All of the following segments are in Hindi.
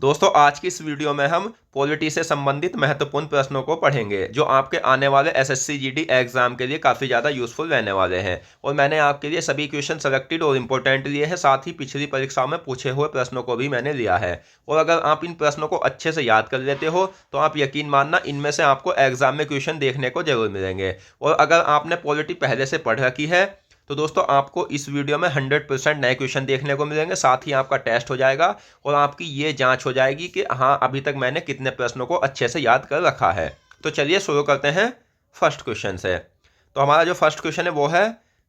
दोस्तों आज की इस वीडियो में हम पॉलिटी से संबंधित महत्वपूर्ण प्रश्नों को पढ़ेंगे जो आपके आने वाले एसएससी जीडी एग्जाम के लिए काफ़ी ज़्यादा यूजफुल रहने वाले हैं। और मैंने आपके लिए सभी क्वेश्चन सेलेक्टेड और इम्पोर्टेंट लिए हैं, साथ ही पिछली परीक्षाओं में पूछे हुए प्रश्नों को भी मैंने लिया है। और अगर आप इन प्रश्नों को अच्छे से याद कर लेते हो तो आप यकीन मानना इनमें से आपको एग्जाम में क्वेश्चन देखने को जरूर मिलेंगे। और अगर आपने पॉलिटी पहले से पढ़ रखी है तो दोस्तों आपको इस वीडियो में 100% नए क्वेश्चन देखने को मिलेंगे, साथ ही आपका टेस्ट हो जाएगा और आपकी ये जांच हो जाएगी कि हाँ अभी तक मैंने कितने प्रश्नों को अच्छे से याद कर रखा है। तो चलिए शुरू करते हैं फर्स्ट क्वेश्चन से। तो हमारा जो फर्स्ट क्वेश्चन है वो है,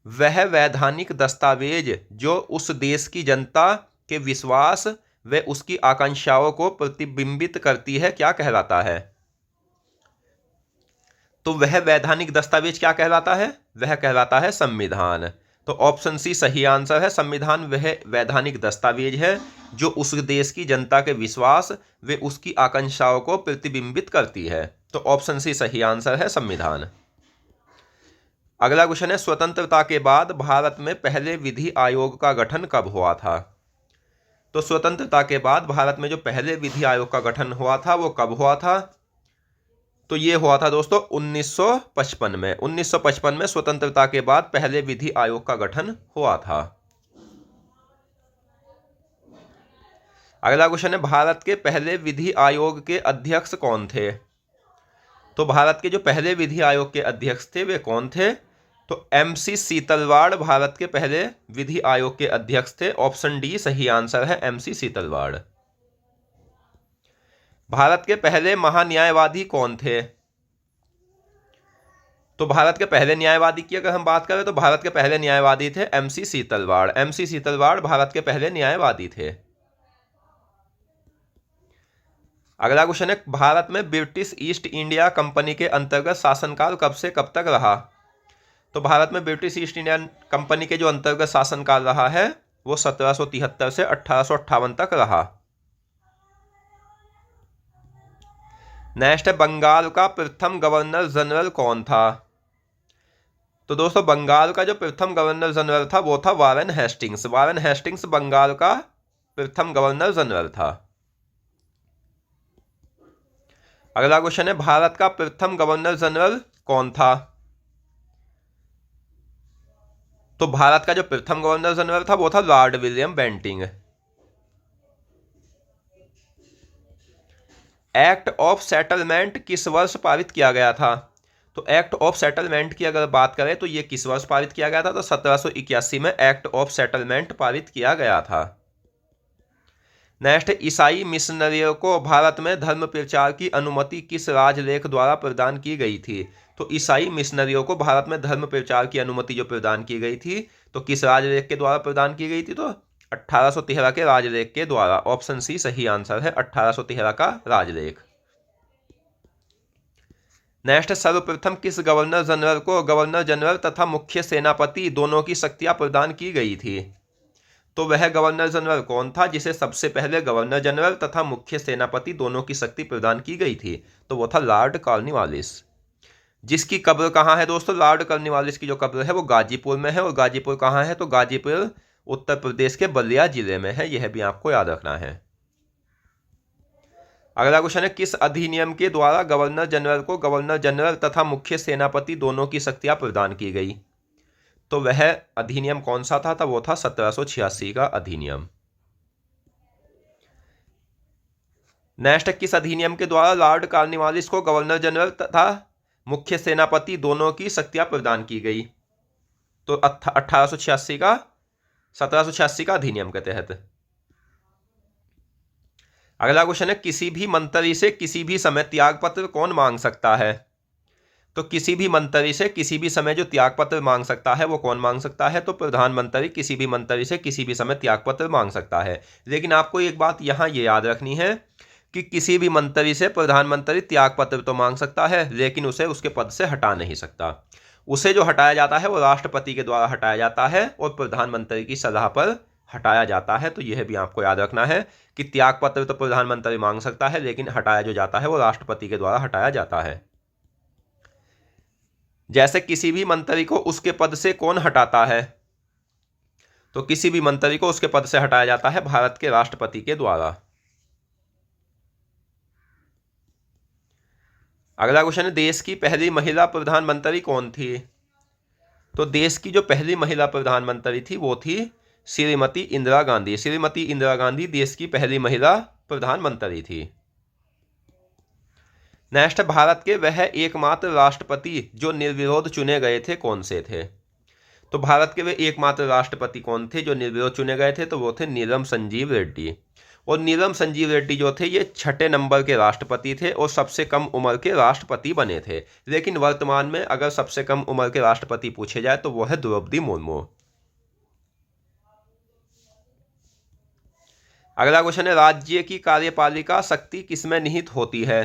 वह वैधानिक दस्तावेज जो उस देश की जनता के विश्वास व उसकी आकांक्षाओं को प्रतिबिंबित करती है क्या कहलाता है? तो वह वैधानिक दस्तावेज क्या कहलाता है? वह कहलाता है संविधान। तो ऑप्शन सी सही आंसर है। संविधान वह वैधानिक दस्तावेज है जो उस देश की जनता के विश्वास व उसकी आकांक्षाओं को प्रतिबिंबित करती है। तो ऑप्शन सी सही आंसर है संविधान। अगला क्वेश्चन है, स्वतंत्रता के बाद भारत में पहले विधि आयोग का गठन कब हुआ था? तो स्वतंत्रता के बाद भारत में जो पहले विधि आयोग का गठन हुआ था वो कब हुआ था? तो ये हुआ था दोस्तों 1955 में। 1955 में स्वतंत्रता के बाद पहले विधि आयोग का गठन हुआ था। अगला क्वेश्चन है, भारत के पहले विधि आयोग के अध्यक्ष कौन थे? तो भारत के जो पहले विधि आयोग के अध्यक्ष थे वे कौन थे? तो एमसी सीतलवाड़ भारत के पहले विधि आयोग के अध्यक्ष थे। ऑप्शन डी सही आंसर है, एमसी सीतलवाड़। भारत के पहले महान्यायवादी कौन थे? तो भारत के पहले न्यायवादी की अगर हम बात करें तो भारत के पहले न्यायवादी थे एमसी सीतलवाड़। एमसी सीतलवाड़ भारत के पहले न्यायवादी थे। अगला क्वेश्चन है, भारत में ब्रिटिश ईस्ट इंडिया कंपनी के अंतर्गत शासनकाल कब से कब तक रहा? तो भारत में ब्रिटिश ईस्ट इंडिया कंपनी के जो अंतर्गत शासनकाल रहा है वो 1773 से 1858 तक रहा। नेक्स्ट है, बंगाल का प्रथम गवर्नर जनरल कौन था? तो दोस्तों बंगाल का जो प्रथम गवर्नर जनरल था वो था Warren Hastings. Warren Hastings Bengal का प्रथम गवर्नर जनरल था। अगला क्वेश्चन है, भारत का प्रथम गवर्नर जनरल कौन था? तो भारत का जो प्रथम गवर्नर जनरल था वो था Lord William Bentinck. Act of Settlement किस वर्ष पारित किया गया था? तो एक्ट ऑफ सेटलमेंट की अगर बात करें तो ये किस वर्ष पारित किया गया था? तो 1781 में एक्ट ऑफ सेटलमेंट पारित किया गया था। नेक्स्ट, ईसाई मिशनरियों को भारत में धर्म प्रचार की अनुमति किस राजलेख द्वारा प्रदान की गई थी? तो ईसाई मिशनरियों को भारत में धर्म प्रचार की अनुमति जो प्रदान की गई थी तो किस राजलेख के द्वारा प्रदान की गई थी? तो 1813 के राजलेख के द्वारा। ऑप्शन सी सही आंसर है, 1813 का राजलेख। नेक्स्ट, सर्वप्रथम किस गवर्नर जनरल को गवर्नर जनरल तथा मुख्य सेनापति दोनों की शक्तियां प्रदान की गई थी? तो वह गवर्नर जनरल कौन था जिसे सबसे पहले गवर्नर जनरल तथा मुख्य सेनापति दोनों की शक्ति प्रदान की गई थी? तो वो था लॉर्ड कॉर्नवालिस, जिसकी कब्र कहाँ है दोस्तों? लॉर्ड कॉर्नवालिस की जो कब्र है वो गाजीपुर में है। और गाजीपुर कहाँ है? तो गाजीपुर उत्तर प्रदेश के बलिया जिले में है। यह भी आपको याद रखना है। अगला क्वेश्चन है, किस अधिनियम के द्वारा गवर्नर जनरल को गवर्नर जनरल तथा मुख्य सेनापति दोनों की शक्तियां प्रदान की गई? तो वह अधिनियम कौन सा था? वो था 1786 का अधिनियम। नेक्स्ट, किस अधिनियम के द्वारा लॉर्ड कॉर्नवालिस को गवर्नर जनरल तथा मुख्य सेनापति दोनों की शक्तियां प्रदान की गई? तो 1886 का 1786 का अधिनियम के तहत। अगला क्वेश्चन है, किसी भी मंत्री से किसी भी समय त्यागपत्र कौन मांग सकता है? तो किसी भी मंत्री से किसी भी समय जो त्यागपत्र मांग सकता है वो कौन मांग सकता है? तो प्रधानमंत्री किसी भी मंत्री से किसी भी समय त्यागपत्र मांग सकता है। लेकिन आपको एक बात यहाँ ये याद रखनी है कि किसी भी मंत्री से प्रधानमंत्री त्यागपत्र तो मांग सकता है लेकिन उसे उसके पद से हटा नहीं सकता। उसे जो हटाया जाता है वो राष्ट्रपति के द्वारा हटाया जाता है और प्रधानमंत्री की सलाह पर हटाया जाता है। तो यह भी आपको याद रखना है कि त्यागपत्र तो प्रधानमंत्री मांग सकता है लेकिन हटाया जो जाता है वो राष्ट्रपति के द्वारा हटाया जाता है। जैसे किसी भी मंत्री को उसके पद से कौन हटाता है? तो किसी भी मंत्री को उसके पद से हटाया जाता है भारत के राष्ट्रपति के द्वारा। अगला क्वेश्चन है, देश की पहली महिला प्रधानमंत्री कौन थी? तो देश की जो पहली महिला प्रधानमंत्री थी वो थी श्रीमती इंदिरा गांधी। श्रीमती इंदिरा गांधी देश की पहली महिला प्रधानमंत्री थी। नेक्स्ट, भारत के वह एकमात्र राष्ट्रपति जो निर्विरोध चुने गए थे कौन से थे? तो भारत के वे एकमात्र राष्ट्रपति कौन थे जो निर्विरोध चुने गए थे? तो वो थे नीलम संजीव रेड्डी। और नीलम संजीव रेड्डी जो थे ये 6ठे नंबर के राष्ट्रपति थे और सबसे कम उम्र के राष्ट्रपति बने थे। लेकिन वर्तमान में अगर सबसे कम उम्र के राष्ट्रपति पूछे जाए तो वो है द्रौपदी मुर्मू। अगला क्वेश्चन है, राज्य की कार्यपालिका शक्ति किसमें निहित होती है?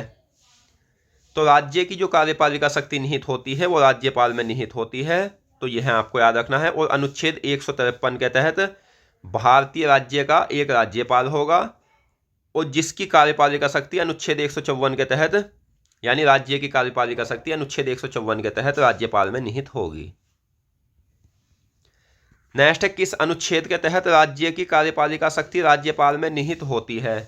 तो राज्य की जो कार्यपालिका शक्ति निहित होती है वो राज्यपाल में निहित होती है। तो यह आपको याद रखना है। और अनुच्छेद 153 के तहत भारतीय राज्य का एक राज्यपाल होगा और जिसकी कार्यपालिका शक्ति अनुच्छेद 154 के तहत, यानी राज्य की कार्यपालिका शक्ति अनुच्छेद 154 के तहत राज्यपाल में निहित होगी। नेक्स्ट है, किस अनुच्छेद के तहत राज्य की कार्यपालिका शक्ति राज्यपाल में निहित होती है?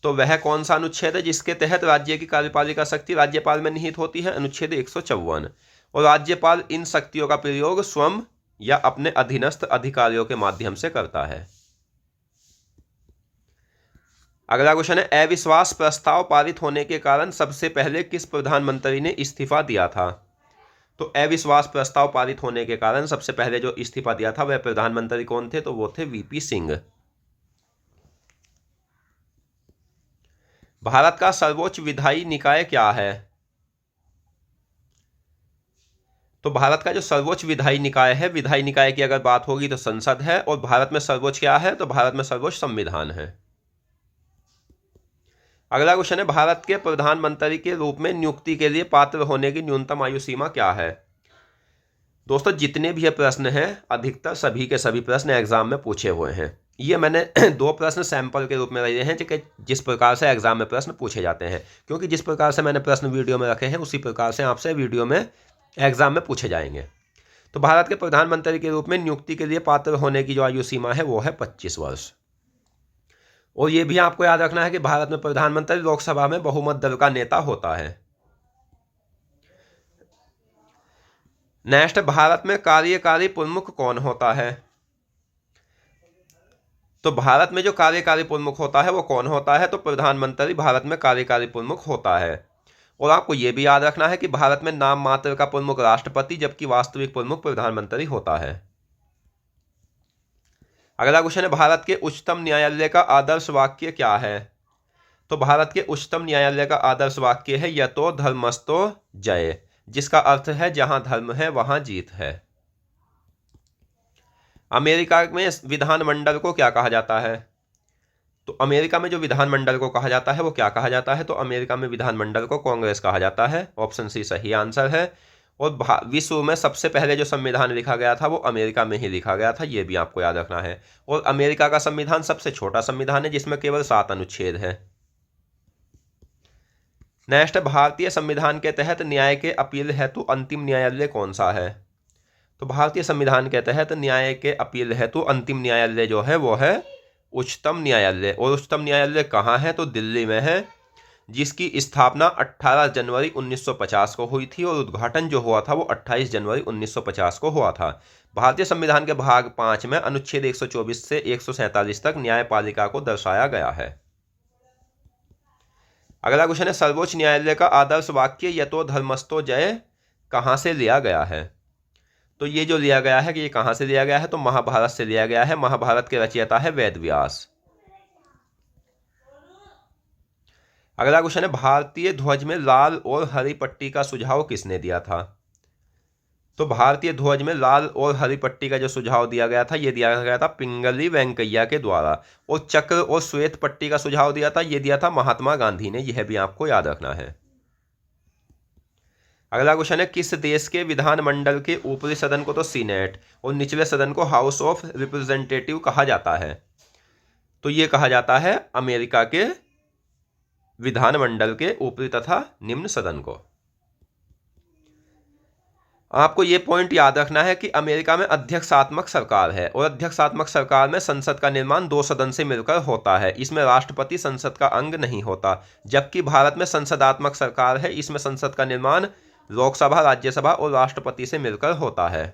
तो वह कौन सा अनुच्छेद है जिसके तहत राज्य की कार्यपालिका शक्ति राज्यपाल में निहित होती है? अनुच्छेद 154। और राज्यपाल इन शक्तियों का प्रयोग स्वयं या अपने अधीनस्थ अधिकारियों के माध्यम से करता है। अगला क्वेश्चन है, अविश्वास प्रस्ताव पारित होने के कारण सबसे पहले किस प्रधानमंत्री ने इस्तीफा दिया था? तो अविश्वास प्रस्ताव पारित होने के कारण सबसे पहले जो इस्तीफा दिया था वह प्रधानमंत्री कौन थे? तो वो थे वीपी सिंह। भारत का सर्वोच्च विधायी निकाय क्या है? तो भारत का जो सर्वोच्च विधायी निकाय है, विधायी निकाय की अगर बात होगी तो संसद है। और भारत में सर्वोच्च क्या है? तो भारत में सर्वोच्च संविधान है। अगला क्वेश्चन है, भारत के प्रधानमंत्री के रूप में नियुक्ति के लिए पात्र होने की न्यूनतम आयु सीमा क्या है? दोस्तों, जितने भी ये प्रश्न हैं अधिकतर सभी के सभी प्रश्न एग्जाम में पूछे हुए हैं। ये मैंने 2 प्रश्न सैंपल के रूप में लिए हैं कि जिस प्रकार से एग्जाम में प्रश्न पूछे जाते हैं, क्योंकि जिस प्रकार से मैंने प्रश्न वीडियो में रखे हैं उसी प्रकार से आपसे वीडियो में एग्जाम में पूछे जाएंगे। तो भारत के प्रधानमंत्री के रूप में नियुक्ति के लिए पात्र होने की जो आयु सीमा है वो है 25 वर्ष। और ये भी आपको याद रखना है कि भारत में प्रधानमंत्री लोकसभा में बहुमत दल का नेता होता है। नेक्स्ट, भारत में कार्यकारी प्रमुख कौन होता है? तो भारत में जो कार्यकारी प्रमुख होता है वो कौन होता है? तो प्रधानमंत्री भारत में कार्यकारी प्रमुख होता है। और आपको ये भी याद रखना है कि भारत में नाम मात्र का प्रमुख राष्ट्रपति जबकि वास्तविक प्रमुख प्रधानमंत्री होता है। अगला क्वेश्चन है, भारत के उच्चतम न्यायालय का आदर्श वाक्य क्या है? तो भारत के उच्चतम न्यायालय का आदर्श वाक्य है यतो धर्मस्तो जय, जिसका अर्थ है जहां धर्म है वहां जीत है। अमेरिका में विधानमंडल को क्या कहा जाता है? तो अमेरिका में जो विधानमंडल को कहा जाता है वो क्या कहा जाता है? तो अमेरिका में विधानमंडल को कांग्रेस कहा जाता है। ऑप्शन सी सही आंसर है। और विश्व में सबसे पहले जो संविधान लिखा गया था वो अमेरिका में ही लिखा गया था, ये भी आपको याद रखना है। और अमेरिका का संविधान सबसे छोटा संविधान है जिसमें केवल 7 अनुच्छेद है। नेक्स्ट, भारतीय संविधान के तहत न्याय के अपील हेतु अंतिम न्यायालय कौन सा है? तो भारतीय संविधान के तहत न्याय के अपील हेतु अंतिम न्यायालय जो है वो है उच्चतम न्यायालय। और उच्चतम न्यायालय कहाँ है? तो दिल्ली में है, जिसकी स्थापना 18 जनवरी 1950 को हुई थी और उद्घाटन जो हुआ था वो 28 जनवरी 1950 को हुआ था। भारतीय संविधान के भाग 5 में अनुच्छेद 124 से 147 तक न्यायपालिका को दर्शाया गया है। अगला क्वेश्चन है, सर्वोच्च न्यायालय का आदर्श वाक्य यतो धर्मस्तो जय कहाँ से लिया गया है? तो ये जो लिया गया है कि ये कहाँ से लिया गया है? तो महाभारत से लिया गया है। महाभारत के रचयिता है वेद व्यास। अगला क्वेश्चन है, भारतीय ध्वज में लाल और हरी पट्टी का सुझाव किसने दिया था? तो भारतीय ध्वज में लाल और हरी पट्टी का जो सुझाव दिया गया था ये दिया गया था पिंगली वेंकैया के द्वारा। और चक्र और श्वेत पट्टी का सुझाव दिया था ये दिया था महात्मा गांधी ने। यह भी आपको याद रखना है। अगला क्वेश्चन है, किस देश के विधानमंडल के ऊपरी सदन को तो सीनेट और निचले सदन को हाउस ऑफ रिप्रेजेंटेटिव कहा जाता है? तो ये कहा जाता है अमेरिका के विधानमंडल के ऊपरी तथा निम्न सदन को। आपको ये पॉइंट याद रखना है कि अमेरिका में अध्यक्षात्मक सरकार है और अध्यक्षात्मक सरकार में संसद का निर्माण दो सदन से मिलकर होता है। इसमें राष्ट्रपति संसद का अंग नहीं होता। जबकि भारत में संसदात्मक सरकार है, इसमें संसद का निर्माण लोकसभा, राज्यसभा और राष्ट्रपति से मिलकर होता है।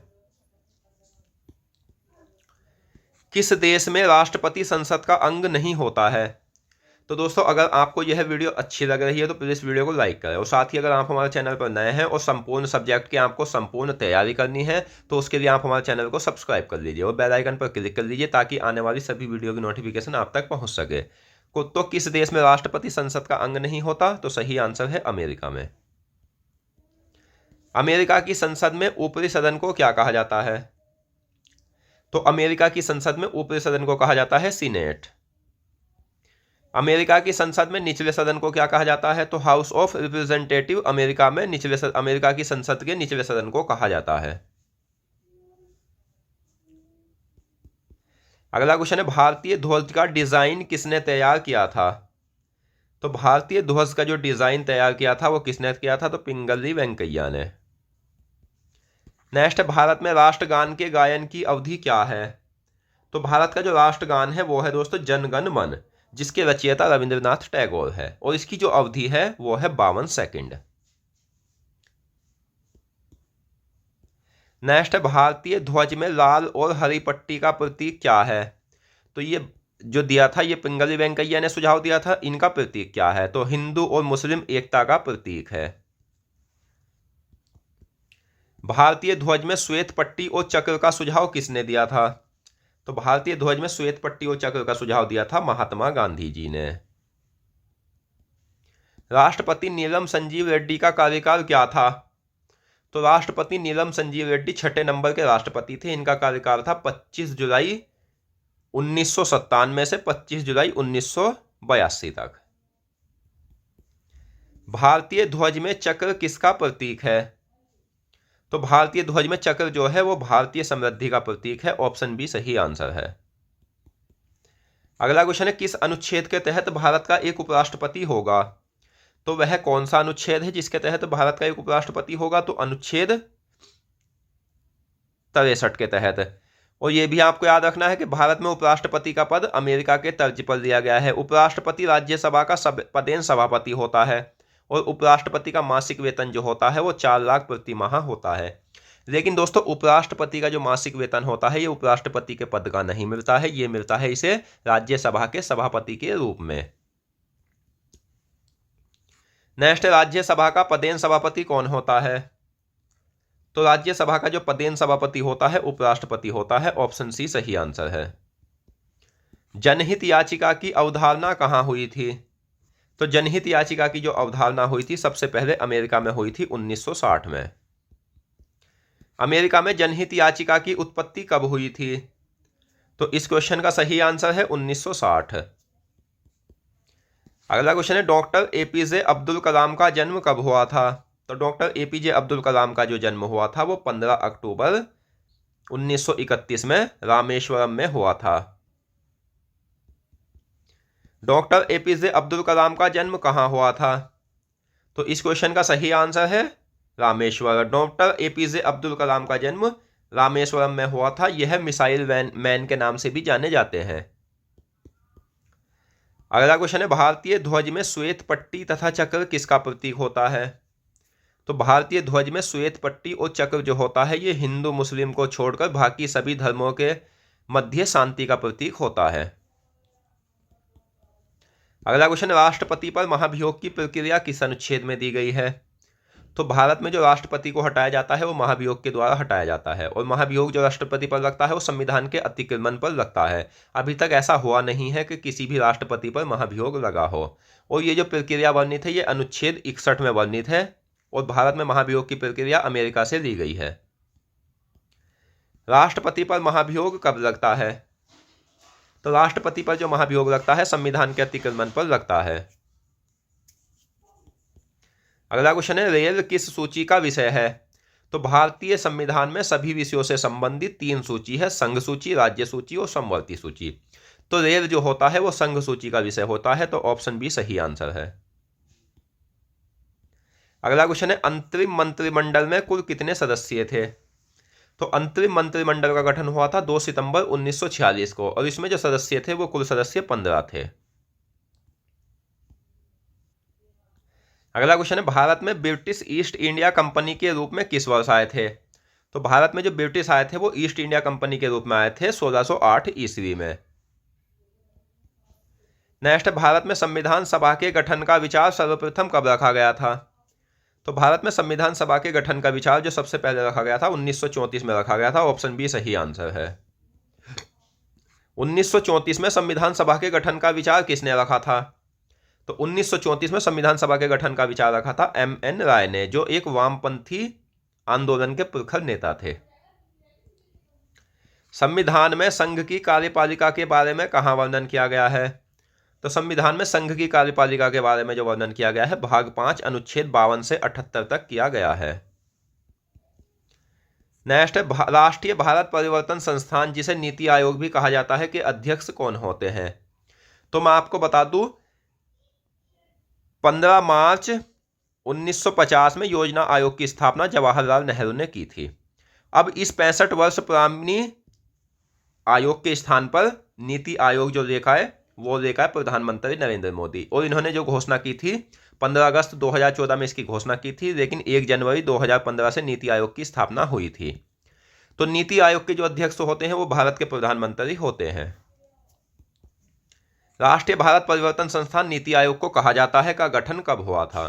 किस देश में राष्ट्रपति संसद का अंग नहीं होता है? तो दोस्तों, अगर आपको यह वीडियो अच्छी लग रही है तो प्लीज़ वीडियो को लाइक करें और साथ ही अगर आप हमारे चैनल पर नए हैं और संपूर्ण सब्जेक्ट की आपको संपूर्ण तैयारी करनी है तो उसके लिए आप हमारे चैनल को सब्सक्राइब कर लीजिए और बेल आइकन पर क्लिक कर लीजिए ताकि आने वाली सभी वीडियो की नोटिफिकेशन आप तक पहुंच सके। तो किस देश में राष्ट्रपति संसद का अंग नहीं होता? तो सही आंसर है अमेरिका में। अमेरिका की संसद में ऊपरी सदन को क्या कहा जाता है? तो अमेरिका की संसद में ऊपरी सदन को कहा जाता है सीनेट। अमेरिका की संसद में निचले सदन को क्या कहा जाता है? तो हाउस ऑफ रिप्रेजेंटेटिव अमेरिका में अमेरिका की संसद के निचले सदन को कहा जाता है। अगला क्वेश्चन है, भारतीय ध्वज का डिजाइन किसने तैयार किया था? तो भारतीय ध्वज का जो डिजाइन तैयार किया था वो किसने किया था? तो पिंगली वेंकैया ने। नेक्स्ट, भारत में राष्ट्रगान के गायन की अवधि क्या है? तो भारत का जो राष्ट्रगान है वो है दोस्तों जन गण मन, जिसके रचयिता रविंद्रनाथ टैगोर है और इसकी जो अवधि है वो है 52 सेकंड। नेक्स्ट, भारतीय ध्वज में लाल और हरी पट्टी का प्रतीक क्या है? तो ये जो दिया था ये पिंगली वेंकैया ने सुझाव दिया था, इनका प्रतीक क्या है? तो हिंदू और मुस्लिम एकता का प्रतीक है। भारतीय ध्वज में श्वेत पट्टी और चक्र का सुझाव किसने दिया था? तो भारतीय ध्वज में श्वेत पट्टी और चक्र का सुझाव दिया था महात्मा गांधी जी ने। राष्ट्रपति नीलम संजीव रेड्डी का कार्यकाल क्या था? तो राष्ट्रपति नीलम संजीव रेड्डी छठे नंबर के राष्ट्रपति थे। इनका कार्यकाल था 25 जुलाई 1997 से 25 जुलाई 1982 तक। भारतीय ध्वज में चक्र किसका प्रतीक है? तो भारतीय ध्वज में चक्र जो है वो भारतीय समृद्धि का प्रतीक है। ऑप्शन बी सही आंसर है। अगला क्वेश्चन है, किस अनुच्छेद के तहत भारत का एक उपराष्ट्रपति होगा? तो वह कौन सा अनुच्छेद है जिसके तहत भारत का एक उपराष्ट्रपति होगा? तो अनुच्छेद 63 के तहत। और यह भी आपको याद रखना है कि भारत में उपराष्ट्रपति का पद अमेरिका के तर्ज पर दिया गया है। उपराष्ट्रपति राज्यसभा का पदेन सभापति होता है और उपराष्ट्रपति का मासिक वेतन जो होता है वो 4 लाख प्रति माह होता है। लेकिन दोस्तों, उपराष्ट्रपति का जो मासिक वेतन होता है ये उपराष्ट्रपति के पद का नहीं मिलता है, ये मिलता है इसे राज्यसभा के सभापति के रूप में। नेक्स्ट, राज्यसभा का पदेन सभापति कौन होता है? तो राज्यसभा का जो पदेन सभापति होता है उपराष्ट्रपति होता है। ऑप्शन सी सही आंसर है। जनहित याचिका की अवधारणा कहां हुई थी? तो जनहित याचिका की जो अवधारणा हुई थी सबसे पहले अमेरिका में हुई थी 1960 में। अमेरिका में जनहित याचिका की उत्पत्ति कब हुई थी? तो इस क्वेश्चन का सही आंसर है 1960। अगला क्वेश्चन है, डॉक्टर एपीजे अब्दुल कलाम का जन्म कब हुआ था? तो डॉक्टर एपीजे अब्दुल कलाम का जो जन्म हुआ था वो 15 अक्टूबर 1931 में रामेश्वरम में हुआ था। डॉक्टर एपीजे अब्दुल कलाम का जन्म कहाँ हुआ था? तो इस क्वेश्चन का सही आंसर है रामेश्वरम। डॉक्टर एपीजे अब्दुल कलाम का जन्म रामेश्वरम में हुआ था। यह मिसाइल मैन के नाम से भी जाने जाते हैं। अगला क्वेश्चन है, भारतीय ध्वज में श्वेत पट्टी तथा चक्र किसका प्रतीक होता है? तो भारतीय ध्वज में श्वेत पट्टी और चक्र जो होता है ये हिंदू मुस्लिम को छोड़कर बाकी सभी धर्मों के मध्य शांति का प्रतीक होता है। अगला क्वेश्चन, राष्ट्रपति पर महाभियोग की प्रक्रिया किस अनुच्छेद में दी गई है? तो भारत में जो राष्ट्रपति को हटाया जाता है वो महाभियोग के द्वारा हटाया जाता है और महाभियोग जो राष्ट्रपति पर लगता है वो संविधान के अतिक्रमण पर लगता है। अभी तक ऐसा हुआ नहीं है कि किसी भी राष्ट्रपति पर महाभियोग लगा हो। और ये जो प्रक्रिया वर्णित है ये अनुच्छेद 61 में वर्णित है और भारत में महाभियोग की प्रक्रिया अमेरिका से ली गई है। राष्ट्रपति पर महाभियोग कब लगता है? तो राष्ट्रपति पर जो महाभियोग लगता है संविधान के अतिक्रमण पर लगता है। अगला क्वेश्चन है, रेल किस सूची का विषय है? तो भारतीय संविधान में सभी विषयों से संबंधित 3 सूची है, संघ सूची, राज्य सूची और समवर्ती सूची। तो रेल जो होता है वो संघ सूची का विषय होता है। तो ऑप्शन बी सही आंसर है। अगला क्वेश्चन है अंतरिम मंत्रिमंडल में कुल कितने सदस्य थे। तो अंतरिम मंत्रिमंडल का गठन हुआ था 2 सितंबर 1946 को और इसमें जो सदस्य थे वो कुल सदस्य 15 थे। अगला क्वेश्चन है भारत में ब्रिटिश ईस्ट इंडिया कंपनी के रूप में किस वर्ष आए थे। तो भारत में जो ब्रिटिश आए थे वो ईस्ट इंडिया कंपनी के रूप में आए थे 1608 ईस्वी में। नेक्स्ट, भारत में संविधान सभा के गठन का विचार सर्वप्रथम कब रखा गया था। तो भारत में संविधान सभा के गठन का विचार जो सबसे पहले रखा गया था 1934 में रखा गया था। ऑप्शन बी सही आंसर है। 1934 में संविधान सभा के गठन का विचार किसने रखा था। तो 1934 में संविधान सभा के गठन का विचार रखा था एम.एन. राय ने, जो एक वामपंथी आंदोलन के प्रखर नेता थे। संविधान में संघ की कार्यपालिका के बारे में कहाँ वर्णन किया गया है। तो संविधान में संघ की कार्यपालिका के बारे में जो वर्णन किया गया है भाग 5 अनुच्छेद 52 से 78 तक किया गया है। नेक्स्ट है राष्ट्रीय भारत परिवर्तन संस्थान, जिसे नीति आयोग भी कहा जाता है, के अध्यक्ष कौन होते हैं। तो मैं आपको बता दूं 15 मार्च 1950 में योजना आयोग की स्थापना जवाहरलाल नेहरू ने की थी। अब इस 65 वर्ष पुरानी आयोग के स्थान पर नीति आयोग जो लेखा है वो लेखा है प्रधानमंत्री नरेंद्र मोदी, और इन्होंने जो घोषणा की थी 15 अगस्त 2014 में इसकी घोषणा की थी, लेकिन 1 जनवरी 2015 से नीति आयोग की स्थापना हुई थी। तो नीति आयोग के जो अध्यक्ष होते हैं वो भारत के प्रधानमंत्री होते हैं। राष्ट्रीय भारत परिवर्तन संस्थान नीति आयोग को कहा जाता है का गठन कब हुआ था।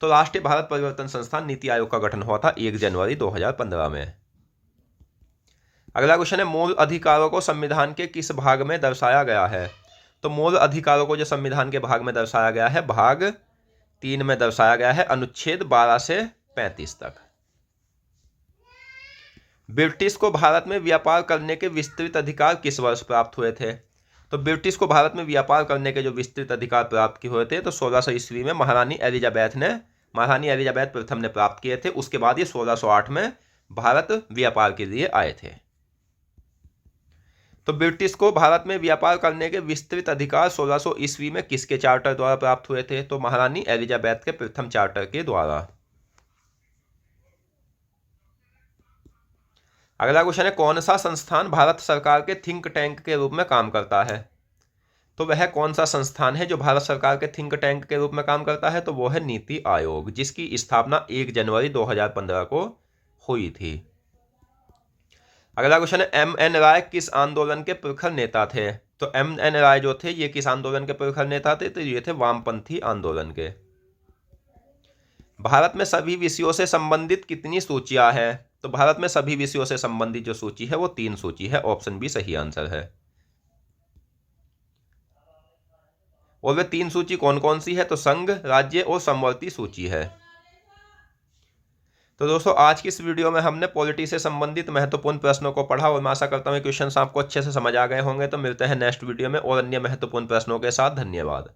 तो राष्ट्रीय भारत परिवर्तन संस्थान नीति आयोग का गठन हुआ था 1 जनवरी 2015 में। अगला क्वेश्चन है मूल अधिकारों को संविधान के किस भाग में दर्शाया गया है। तो मूल अधिकारों को जो संविधान के भाग में दर्शाया गया है भाग 3 में दर्शाया गया है अनुच्छेद 12 से 35 तक। ब्रिटिश को भारत में व्यापार करने के विस्तृत अधिकार किस वर्ष प्राप्त हुए थे। तो ब्रिटिश को भारत में व्यापार करने के जो विस्तृत अधिकार प्राप्त हुए थे तो 1600 ईस्वी में महारानी एलिजाबेथ प्रथम ने प्राप्त किए थे। उसके बाद ये 1608 में भारत व्यापार के लिए आए थे। तो ब्रिटिश को भारत में व्यापार करने के विस्तृत अधिकार 1600 ईस्वी में किसके चार्टर द्वारा प्राप्त हुए थे। तो महारानी एलिजाबेथ के प्रथम चार्टर के द्वारा। अगला क्वेश्चन है कौन सा संस्थान भारत सरकार के थिंक टैंक के रूप में काम करता है। तो वह कौन सा संस्थान है जो भारत सरकार के थिंक टैंक के रूप में काम करता है। तो वो है नीति आयोग, जिसकी स्थापना 1 जनवरी 2015 को हुई थी। अगला क्वेश्चन है एम.एन. राय किस आंदोलन के प्रखर नेता थे। तो एम.एन. राय जो थे ये किस आंदोलन के प्रखर नेता थे। तो ये थे वामपंथी आंदोलन के। भारत में सभी विषयों से संबंधित कितनी सूचियां हैं। तो भारत में सभी विषयों से संबंधित जो सूची है वो 3 सूची है। ऑप्शन बी सही आंसर है। और वे 3 सूची कौन कौन सी है। तो संघ, राज्य और समवर्ती सूची है। तो दोस्तों आज की इस वीडियो में हमने पॉलिटी से संबंधित महत्वपूर्ण प्रश्नों को पढ़ा और मैं आशा करता हूँ क्वेश्चंस आपको अच्छे से समझ आ गए होंगे। तो मिलते हैं नेक्स्ट वीडियो में और अन्य महत्वपूर्ण प्रश्नों के साथ। धन्यवाद।